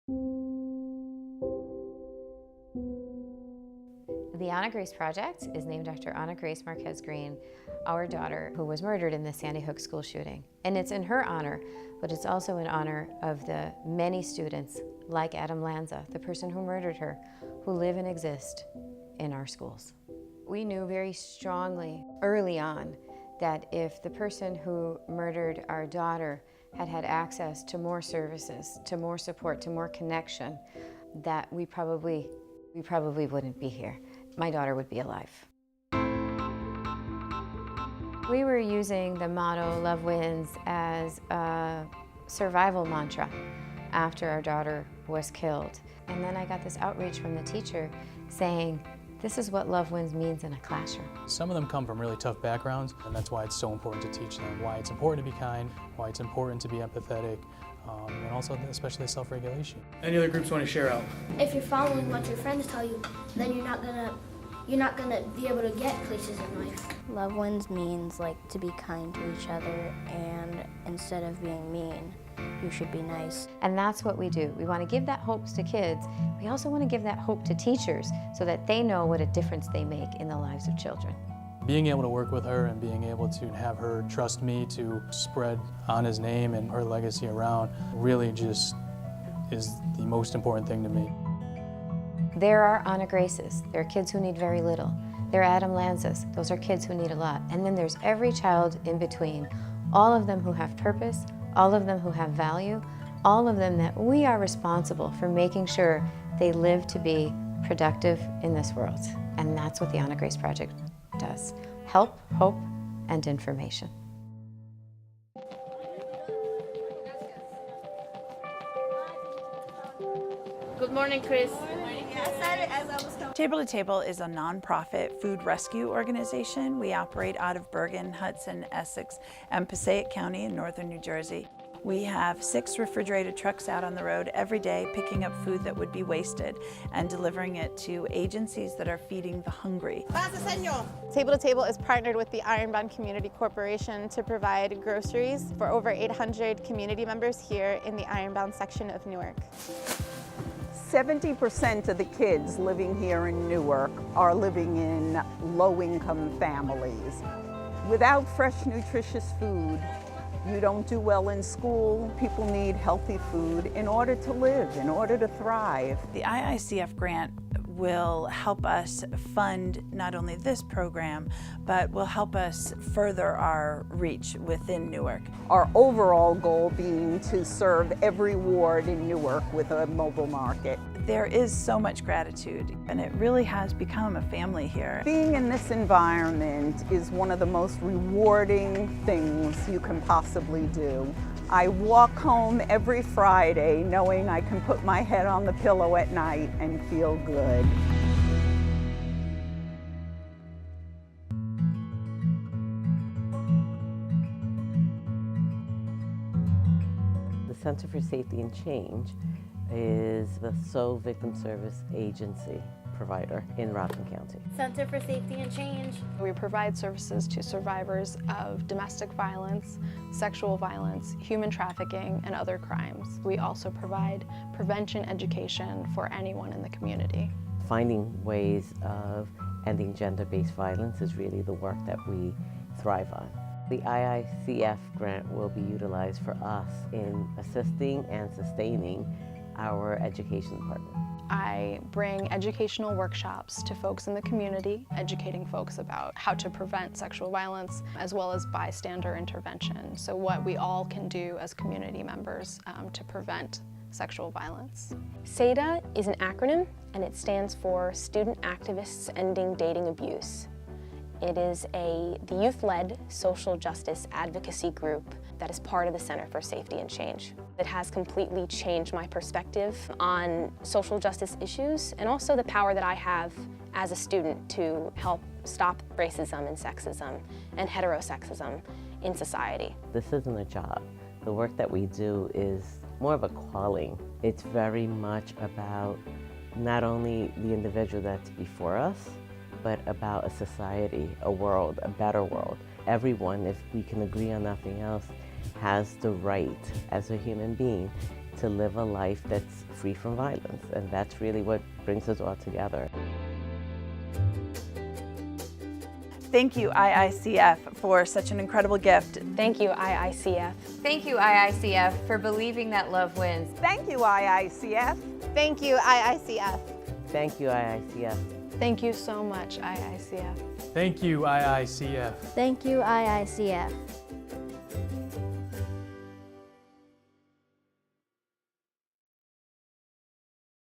The Anna Grace Project is named after Anna Grace Marquez Green, our daughter, who was murdered in the Sandy Hook school shooting. And it's in her honor, but it's also in honor of the many students like Adam Lanza, the person who murdered her, who live and exist in our schools. We knew very strongly early on that if the person who murdered our daughter had had access to more services, to more support, to more connection, that we probably wouldn't be here. My daughter would be alive. We were using the motto, "Love Wins," as a survival mantra after our daughter was killed. And then I got this outreach from the teacher saying, this is what love wins means in a classroom. Some of them come from really tough backgrounds, and that's why it's so important to teach them why it's important to be kind, why it's important to be empathetic, and also especially self-regulation. Any other groups want to share out? If you're following what your friends tell you, then you're not gonna be able to get places in life. Love wins means to be kind to each other, and instead of being mean, you should be nice. And that's what we do. We want to give that hope to kids. We also want to give that hope to teachers so that they know what a difference they make in the lives of children. Being able to work with her and being able to have her trust me to spread Anna's name and her legacy around really just is the most important thing to me. There are Anna Graces. There are kids who need very little. There are Adam Lanzas. Those are kids who need a lot. And then there's every child in between. All of them who have purpose, all of them who have value, all of them that we are responsible for making sure they live to be productive in this world. And that's what the Anna Grace Project does. Help, hope, and information. Good morning, Chris. Table to Table is a nonprofit food rescue organization. We operate out of Bergen, Hudson, Essex, and Passaic County in northern New Jersey. We have 6 refrigerated trucks out on the road every day picking up food that would be wasted and delivering it to agencies that are feeding the hungry. Table to Table is partnered with the Ironbound Community Corporation to provide groceries for over 800 community members here in the Ironbound section of Newark. 70% of the kids living here in Newark are living in low-income families. Without fresh, nutritious food, you don't do well in school. People need healthy food in order to live, in order to thrive. The IICF grant will help us fund not only this program, but will help us further our reach within Newark. Our overall goal being to serve every ward in Newark with a mobile market. There is so much gratitude, and it really has become a family here. Being in this environment is one of the most rewarding things you can possibly do. I walk home every Friday knowing I can put my head on the pillow at night and feel good. The Center for Safety and Change is the sole victim service agency provider in Rockland County. Center for Safety and Change. We provide services to survivors of domestic violence, sexual violence, human trafficking, and other crimes. We also provide prevention education for anyone in the community. Finding ways of ending gender-based violence is really the work that we thrive on. The IICF grant will be utilized for us in assisting and sustaining our education department. I bring educational workshops to folks in the community, educating folks about how to prevent sexual violence, as well as bystander intervention. So what we all can do as community members to prevent sexual violence. SADA is an acronym, and it stands for Student Activists Ending Dating Abuse. It is the youth-led social justice advocacy group that is part of the Center for Safety and Change. It has completely changed my perspective on social justice issues and also the power that I have as a student to help stop racism and sexism and heterosexism in society. This isn't a job. The work that we do is more of a calling. It's very much about not only the individual that's before us, but about a society, a world, a better world. Everyone, if we can agree on nothing else, has the right as a human being to live a life that's free from violence, and that's really what brings us all together. Thank you, IICF, for such an incredible gift. Thank you, IICF. Thank you, IICF, for believing that love wins. Thank you, IICF. Thank you, IICF. Thank you, IICF. Thank you so much, IICF. Thank you, IICF. Thank you, IICF.